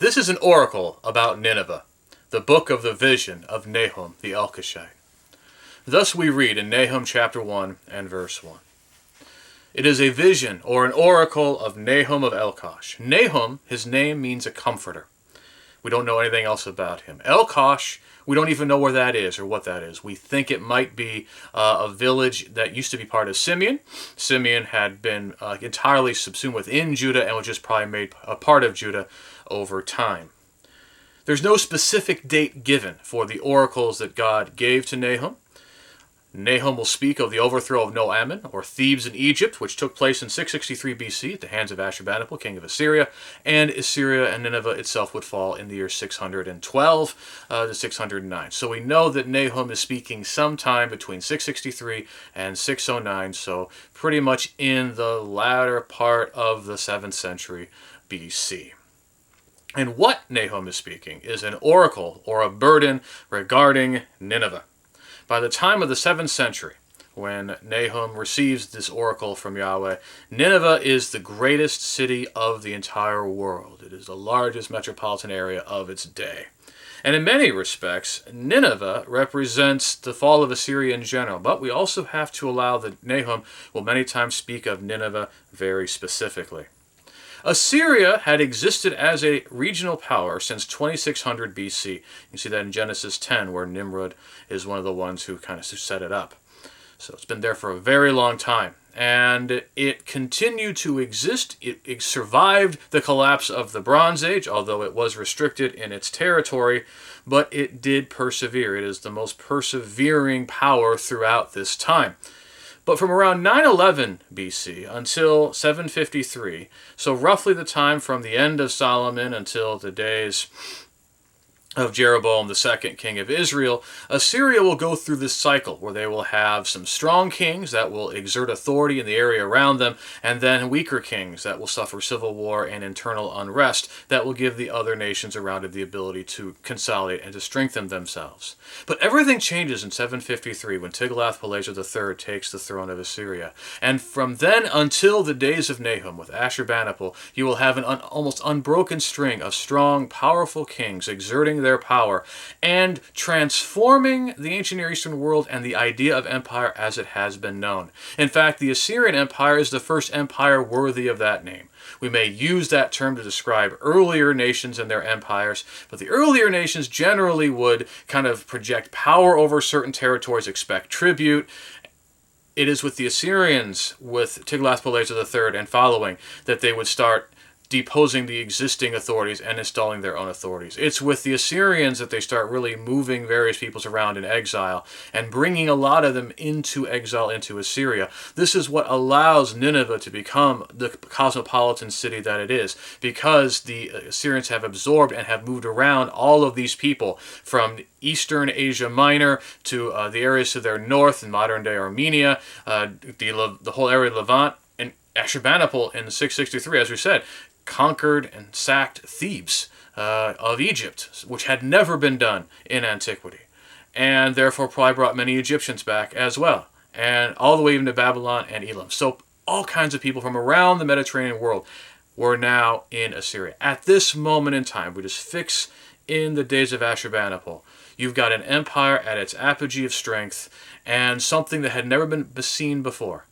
This is an oracle about Nineveh, the book of the vision of Nahum the Elkoshite. Thus we read in Nahum chapter 1 and verse 1. It is a vision or an oracle of Nahum of Elkosh. Nahum, his name means a comforter. We don't know anything else about him. Elkosh, we don't even know where that is or what that is. We think it might be a village that used to be part of Simeon. Simeon had been entirely subsumed within Judah and was just probably made a part of Judah over time. There's no specific date given for the oracles that God gave to Nahum. Nahum will speak of the overthrow of Nahum, or Thebes in Egypt, which took place in 663 BC at the hands of Ashurbanipal, king of Assyria, and Assyria and Nineveh itself would fall in the year 612 to 609. So we know that Nahum is speaking sometime between 663 and 609, so pretty much in the latter part of the 7th century BC. And what Nahum is speaking is an oracle or a burden regarding Nineveh. By the time of the 7th century, when Nahum receives this oracle from Yahweh, Nineveh is the greatest city of the entire world. It is the largest metropolitan area of its day. And in many respects, Nineveh represents the fall of Assyria in general. But we also have to allow that Nahum will many times speak of Nineveh very specifically. Assyria had existed as a regional power since 2600 BC. You can see that in Genesis 10, where Nimrod is one of the ones who kind of set it up. So it's been there for a very long time. And it continued to exist. It survived the collapse of the Bronze Age, although it was restricted in its territory, but it did persevere. It is the most persevering power throughout this time. But from around 911 BC until 753, so roughly the time from the end of Solomon until the days of Jeroboam II, king of Israel, Assyria will go through this cycle where they will have some strong kings that will exert authority in the area around them, and then weaker kings that will suffer civil war and internal unrest that will give the other nations around it the ability to consolidate and to strengthen themselves. But everything changes in 753 when Tiglath-Pileser III takes the throne of Assyria. And from then until the days of Nahum with Ashurbanipal, you will have an almost unbroken string of strong, powerful kings exerting their power and transforming the ancient Near Eastern world and the idea of empire as it has been known. In fact, the Assyrian Empire is the first empire worthy of that name. We may use that term to describe earlier nations and their empires, but the earlier nations generally would kind of project power over certain territories, expect tribute. It is with the Assyrians, with Tiglath-Pileser III and following, that they would start deposing the existing authorities and installing their own authorities. It's with the Assyrians that they start really moving various peoples around in exile and bringing a lot of them into exile into Assyria. This is what allows Nineveh to become the cosmopolitan city that it is, because the Assyrians have absorbed and have moved around all of these people from Eastern Asia Minor to the areas to their north in modern-day Armenia, the whole area of Levant. And Ashurbanipal in 663, as we said, conquered and sacked Thebes of Egypt, which had never been done in antiquity, and therefore probably brought many Egyptians back as well, and all the way even to Babylon and Elam. So all kinds of people from around the Mediterranean world were now in Assyria. At this moment in time, we just fix in the days of Ashurbanipal. You've got an empire at its apogee of strength and something that had never been seen before.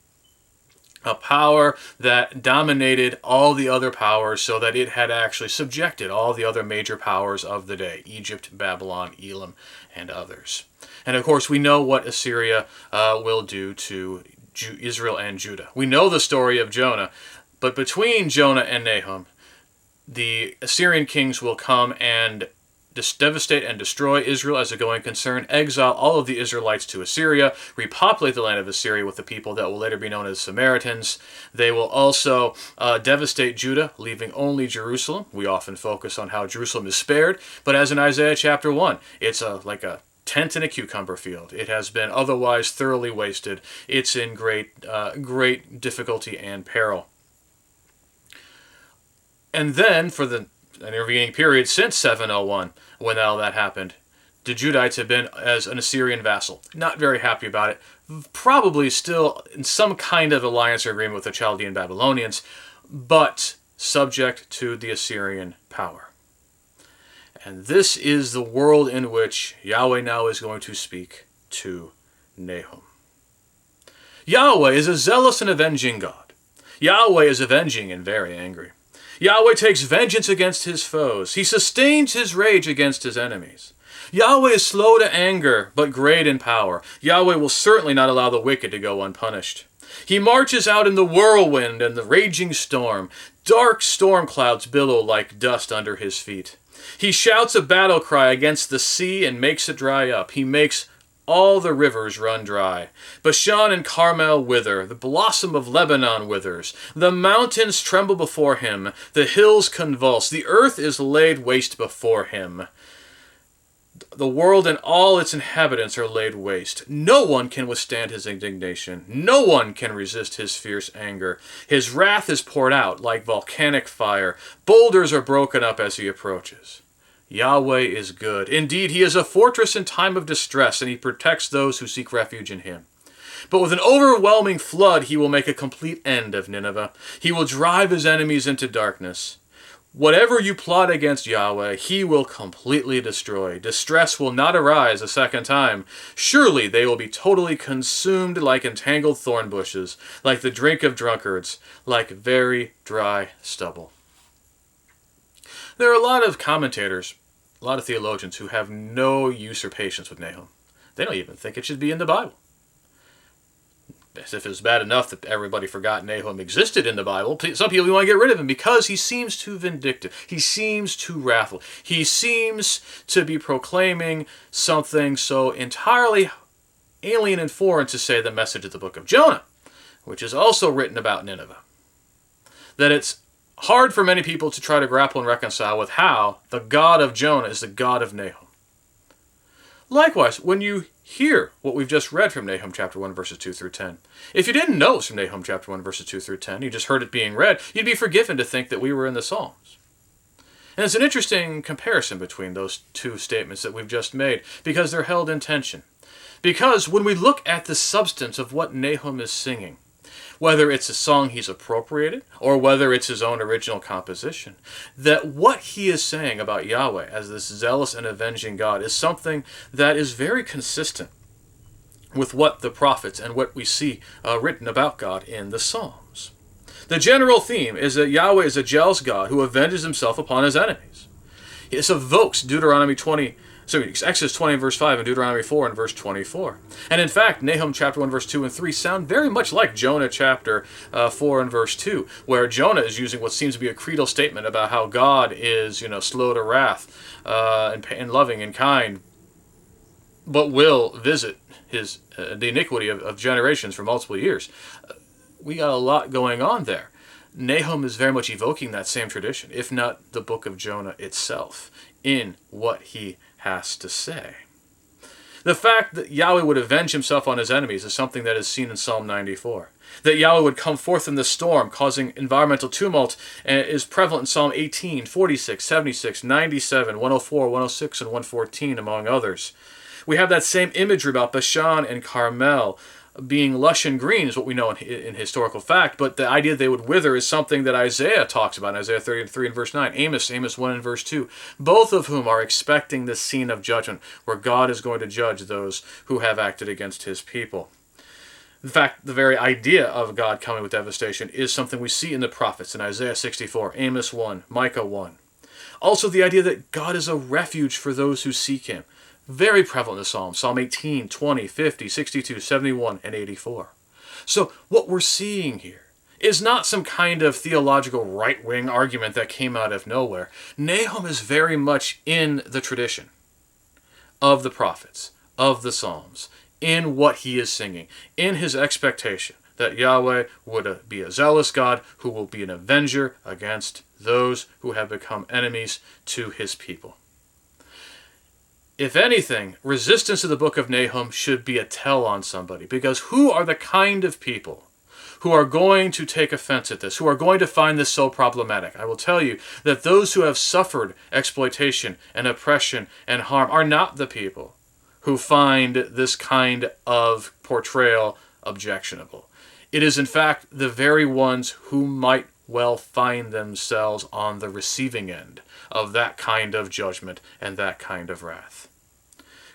A power that dominated all the other powers so that it had actually subjected all the other major powers of the day, Egypt, Babylon, Elam, and others. And of course, we know what Assyria will do to Israel and Judah. We know the story of Jonah, but between Jonah and Nahum, the Assyrian kings will come and devastate and destroy Israel as a going concern, exile all of the Israelites to Assyria, repopulate the land of Assyria with the people that will later be known as Samaritans. They will also devastate Judah, leaving only Jerusalem. We often focus on how Jerusalem is spared, but as in Isaiah chapter 1, it's like a tent in a cucumber field. It has been otherwise thoroughly wasted. It's in great difficulty and peril. And then, for the intervening period since 701, when all that happened, the Judites have been as an Assyrian vassal. Not very happy about it. Probably still in some kind of alliance or agreement with the Chaldean Babylonians, but subject to the Assyrian power. And this is the world in which Yahweh now is going to speak to Nahum. Yahweh is a zealous and avenging God. Yahweh is avenging and very angry. Yahweh takes vengeance against his foes. He sustains his rage against his enemies. Yahweh is slow to anger, but great in power. Yahweh will certainly not allow the wicked to go unpunished. He marches out in the whirlwind and the raging storm. Dark storm clouds billow like dust under his feet. He shouts a battle cry against the sea and makes it dry up. He makes all the rivers run dry. Bashan and Carmel wither. The blossom of Lebanon withers. The mountains tremble before him. The hills convulse. The earth is laid waste before him. The world and all its inhabitants are laid waste. No one can withstand his indignation. No one can resist his fierce anger. His wrath is poured out like volcanic fire. Boulders are broken up as he approaches. Yahweh is good. Indeed, he is a fortress in time of distress, and he protects those who seek refuge in him. But with an overwhelming flood, he will make a complete end of Nineveh. He will drive his enemies into darkness. Whatever you plot against Yahweh, he will completely destroy. Distress will not arise a second time. Surely they will be totally consumed like entangled thorn bushes, like the drink of drunkards, like very dry stubble. There are a lot of commentators, a lot of theologians who have no use or patience with Nahum. They don't even think it should be in the Bible. As if it was bad enough that everybody forgot Nahum existed in the Bible, some people want to get rid of him because he seems too vindictive. He seems too wrathful. He seems to be proclaiming something so entirely alien and foreign to, say, the message of the book of Jonah, which is also written about Nineveh, that it's hard for many people to try to grapple and reconcile with how the God of Jonah is the God of Nahum. Likewise, when you hear what we've just read from Nahum chapter 1, verses 2 through 10, if you didn't know it was from Nahum chapter 1, verses 2 through 10, you just heard it being read, you'd be forgiven to think that we were in the Psalms. And it's an interesting comparison between those two statements that we've just made, because they're held in tension. Because when we look at the substance of what Nahum is singing, whether it's a song he's appropriated or whether it's his own original composition, that what he is saying about Yahweh as this zealous and avenging God is something that is very consistent with what the prophets and what we see written about God in the Psalms. The general theme is that Yahweh is a jealous God who avenges himself upon his enemies. This evokes Exodus 20 and verse 5 and Deuteronomy 4 and verse 24. And in fact, Nahum chapter 1 verse 2 and 3 sound very much like Jonah chapter 4 and verse 2, where Jonah is using what seems to be a creedal statement about how God is, slow to wrath and loving and kind, but will visit the iniquity of generations for multiple years. We got a lot going on there. Nahum is very much evoking that same tradition, if not the book of Jonah itself, in what he has to say. The fact that Yahweh would avenge himself on his enemies is something that is seen in Psalm 94. That Yahweh would come forth in the storm, causing environmental tumult, is prevalent in Psalm 18, 46, 76, 97, 104, 106, and 114, among others. We have that same imagery about Bashan and Carmel being lush and green is what we know in historical fact, but the idea they would wither is something that Isaiah talks about in Isaiah 33 and verse 9, Amos 1 and verse 2, both of whom are expecting the scene of judgment where God is going to judge those who have acted against his people. In fact, the very idea of God coming with devastation is something we see in the prophets in Isaiah 64, Amos 1, Micah 1. Also the idea that God is a refuge for those who seek him. Very prevalent in the Psalms, Psalm 18, 20, 50, 62, 71, and 84. So what we're seeing here is not some kind of theological right-wing argument that came out of nowhere. Nahum is very much in the tradition of the prophets, of the Psalms, in what he is singing, in his expectation that Yahweh would be a zealous God who will be an avenger against those who have become enemies to his people. If anything, resistance to the book of Nahum should be a tell on somebody, because who are the kind of people who are going to take offense at this, who are going to find this so problematic? I will tell you that those who have suffered exploitation and oppression and harm are not the people who find this kind of portrayal objectionable. It is in fact the very ones who might well find themselves on the receiving end of that kind of judgment and that kind of wrath.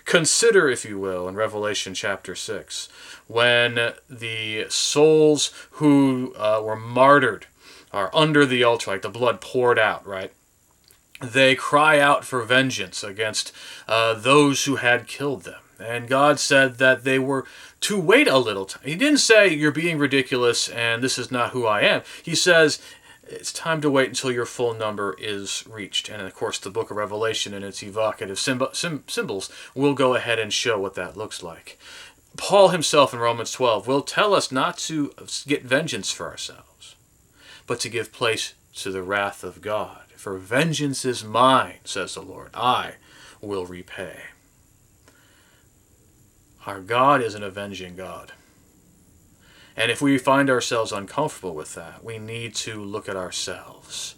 Consider, if you will, in Revelation chapter 6, when the souls who were martyred are under the altar, like the blood poured out, right? They cry out for vengeance against those who had killed them. And God said that they were to wait a little time. He didn't say, you're being ridiculous and this is not who I am. He says, it's time to wait until your full number is reached. And of course, the book of Revelation and its evocative symbols will go ahead and show what that looks like. Paul himself in Romans 12 will tell us not to get vengeance for ourselves, but to give place to the wrath of God. For vengeance is mine, says the Lord. I will repay. Our God is an avenging God. And if we find ourselves uncomfortable with that, we need to look at ourselves.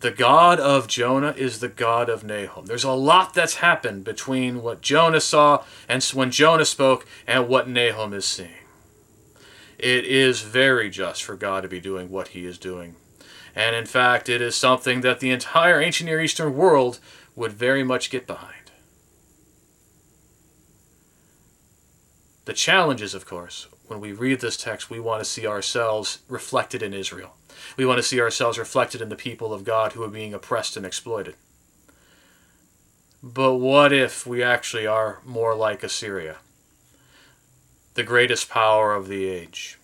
The God of Jonah is the God of Nahum. There's a lot that's happened between what Jonah saw and when Jonah spoke and what Nahum is seeing. It is very just for God to be doing what he is doing. And in fact, it is something that the entire ancient Near Eastern world would very much get behind. The challenge is, of course, when we read this text, we want to see ourselves reflected in Israel. We want to see ourselves reflected in the people of God who are being oppressed and exploited. But what if we actually are more like Assyria, the greatest power of the age,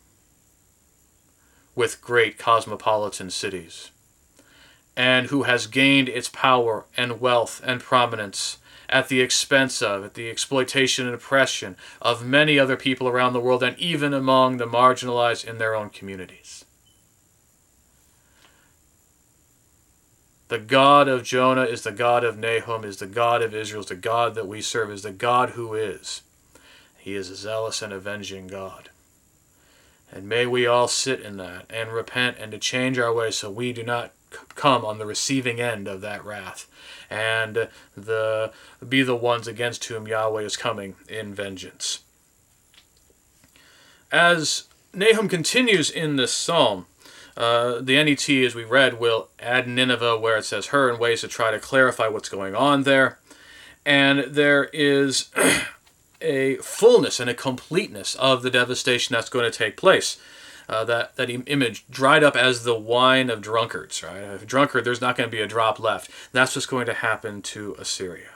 with great cosmopolitan cities, and who has gained its power and wealth and prominence at the expense of, at the exploitation and oppression of many other people around the world, and even among the marginalized in their own communities. The God of Jonah is the God of Nahum, is the God of Israel, is the God that we serve, is the God who is. He is a zealous and avenging God. And may we all sit in that and repent and to change our ways so we do not come on the receiving end of that wrath and be the ones against whom Yahweh is coming in vengeance. As Nahum continues in this psalm, the NET, as we read, will add Nineveh where it says her in ways to try to clarify what's going on there. And there is a fullness and a completeness of the devastation that's going to take place. That image, dried up as the wine of drunkards, right? If a drunkard, there's not going to be a drop left. That's what's going to happen to Assyria.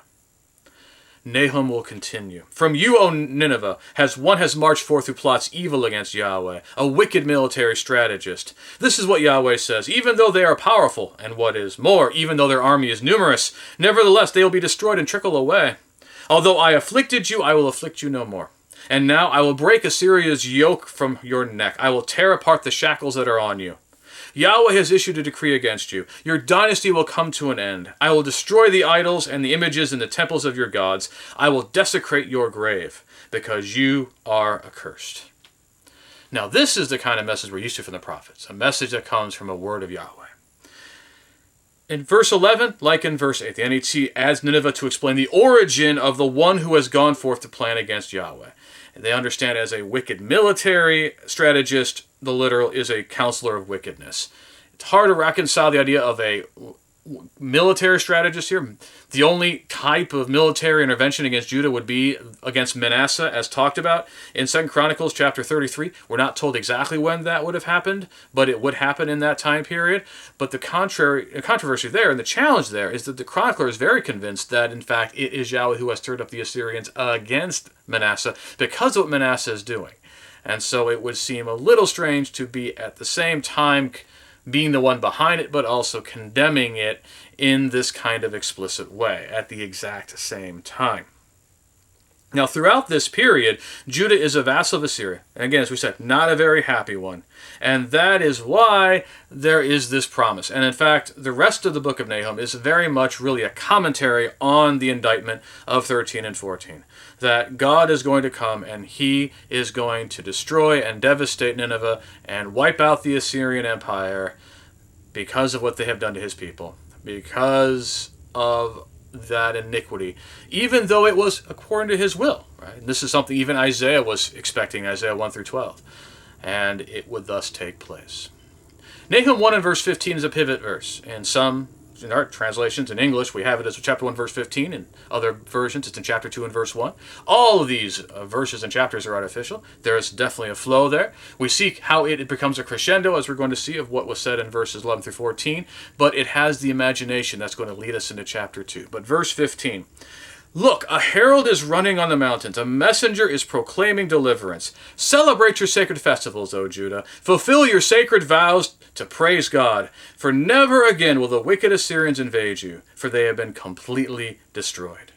Nahum will continue. From you, O Nineveh, one has marched forth who plots evil against Yahweh, a wicked military strategist. This is what Yahweh says, even though they are powerful, and what is more, even though their army is numerous, nevertheless they will be destroyed and trickle away. Although I afflicted you, I will afflict you no more. And now I will break Assyria's yoke from your neck. I will tear apart the shackles that are on you. Yahweh has issued a decree against you. Your dynasty will come to an end. I will destroy the idols and the images in the temples of your gods. I will desecrate your grave, because you are accursed. Now this is the kind of message we're used to from the prophets, a message that comes from a word of Yahweh. In verse 11, like in verse 8, the NET adds Nineveh to explain the origin of the one who has gone forth to plan against Yahweh. They understand as a wicked military strategist, the literal is a counselor of wickedness. It's hard to reconcile the idea of a military strategist here. The only type of military intervention against Judah would be against Manasseh, as talked about in 2 Chronicles chapter 33. We're not told exactly when that would have happened, but it would happen in that time period. But the controversy there and the challenge there is that the chronicler is very convinced that, in fact, it is Yahweh who has stirred up the Assyrians against Manasseh because of what Manasseh is doing. And so it would seem a little strange to be at the same time being the one behind it, but also condemning it in this kind of explicit way at the exact same time. Now, throughout this period, Judah is a vassal of Assyria. And again, as we said, not a very happy one. And that is why there is this promise. And in fact, the rest of the book of Nahum is very much really a commentary on the indictment of 13 and 14. That God is going to come and he is going to destroy and devastate Nineveh and wipe out the Assyrian Empire because of what they have done to his people. Because of that iniquity, even though it was according to his will. Right? And this is something even Isaiah was expecting, Isaiah 1 through 12. And it would thus take place. Nahum 1 and verse 15 is a pivot verse. In our translations in English, we have it as chapter 1, verse 15. In other versions, it's in chapter 2 and verse 1. All of these verses and chapters are artificial. There is definitely a flow there. We see how it becomes a crescendo, as we're going to see, of what was said in verses 11 through 14. But it has the imagination that's going to lead us into chapter 2. But verse 15. Look, a herald is running on the mountains. A messenger is proclaiming deliverance. Celebrate your sacred festivals, O Judah. Fulfill your sacred vows to praise God. For never again will the wicked Assyrians invade you, for they have been completely destroyed.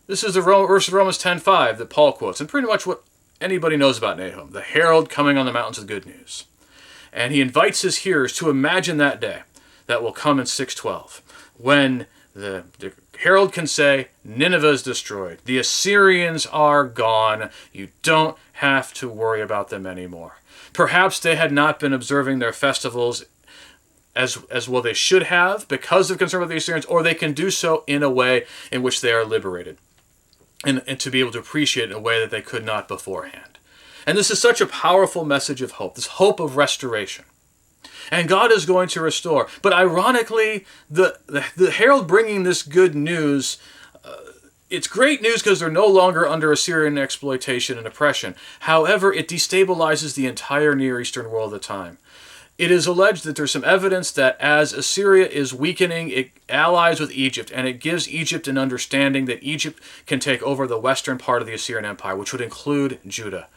This is the verse of Romans 10:5 that Paul quotes, and pretty much what anybody knows about Nahum, the herald coming on the mountains with good news. And he invites his hearers to imagine that day that will come in 6:12, when the herald can say, Nineveh is destroyed. The Assyrians are gone. You don't have to worry about them anymore. Perhaps they had not been observing their festivals as well they should have because of concern with the Assyrians, or they can do so in a way in which they are liberated and to be able to appreciate it in a way that they could not beforehand. And this is such a powerful message of hope, this hope of restoration. And God is going to restore. But ironically, the herald bringing this good news, it's great news because they're no longer under Assyrian exploitation and oppression. However, it destabilizes the entire Near Eastern world at the time. It is alleged that there's some evidence that as Assyria is weakening, it allies with Egypt, and it gives Egypt an understanding that Egypt can take over the western part of the Assyrian Empire, which would include Judah.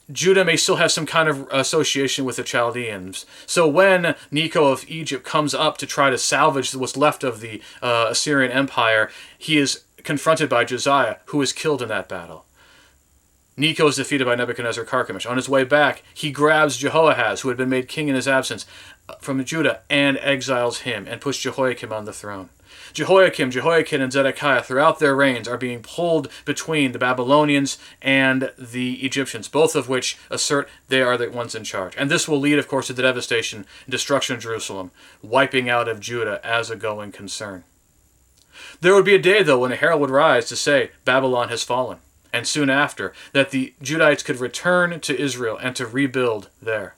Judah may still have some kind of association with the Chaldeans. So when Necho of Egypt comes up to try to salvage what's left of the Assyrian Empire, he is confronted by Josiah, who is killed in that battle. Necho is defeated by Nebuchadnezzar Carchemish. On his way back, he grabs Jehoahaz, who had been made king in his absence, from Judah, and exiles him, and puts Jehoiakim on the throne. Jehoiakim, Jehoiakim, and Zedekiah, throughout their reigns, are being pulled between the Babylonians and the Egyptians, both of which assert they are the ones in charge. And this will lead, of course, to the devastation and destruction of Jerusalem, wiping out of Judah as a going concern. There would be a day, though, when a herald would rise to say, Babylon has fallen, and soon after, that the Judahites could return to Israel and to rebuild there.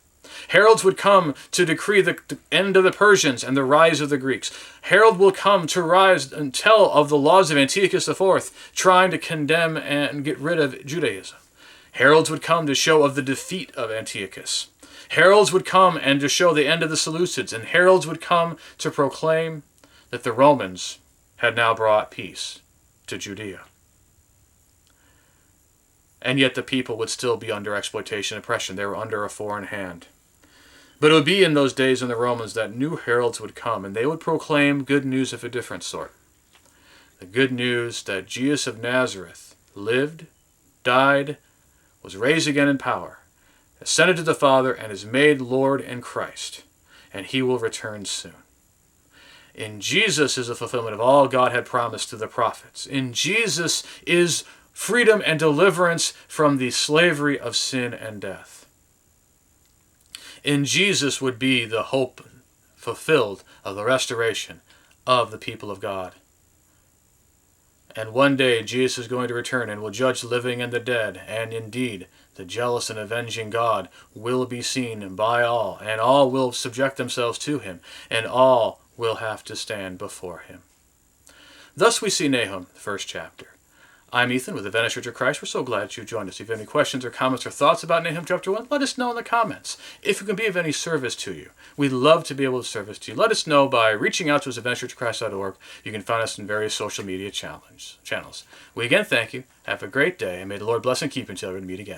Heralds would come to decree the end of the Persians and the rise of the Greeks. Herald will come to rise and tell of the laws of Antiochus IV, trying to condemn and get rid of Judaism. Heralds would come to show of the defeat of Antiochus. Heralds would come and to show the end of the Seleucids, and heralds would come to proclaim that the Romans had now brought peace to Judea. And yet the people would still be under exploitation and oppression. They were under a foreign hand. But it would be in those days in the Romans that new heralds would come, and they would proclaim good news of a different sort. The good news that Jesus of Nazareth lived, died, was raised again in power, ascended to the Father, and is made Lord and Christ, and he will return soon. In Jesus is the fulfillment of all God had promised to the prophets. In Jesus is freedom and deliverance from the slavery of sin and death. In Jesus would be the hope fulfilled of the restoration of the people of God. And one day Jesus is going to return and will judge the living and the dead, and indeed the jealous and avenging God will be seen by all, and all will subject themselves to him, and all will have to stand before him. Thus we see Nahum, the first chapter. I'm Ethan with the Adventist Church of Christ. We're so glad that you joined us. If you have any questions or comments or thoughts about Nahum chapter 1, let us know in the comments. If it can be of any service to you, we'd love to be able to service to you. Let us know by reaching out to us at adventistchurchofchrist.org. You can find us in various social media channels. We again thank you. Have a great day, and may the Lord bless and keep you until we meet again.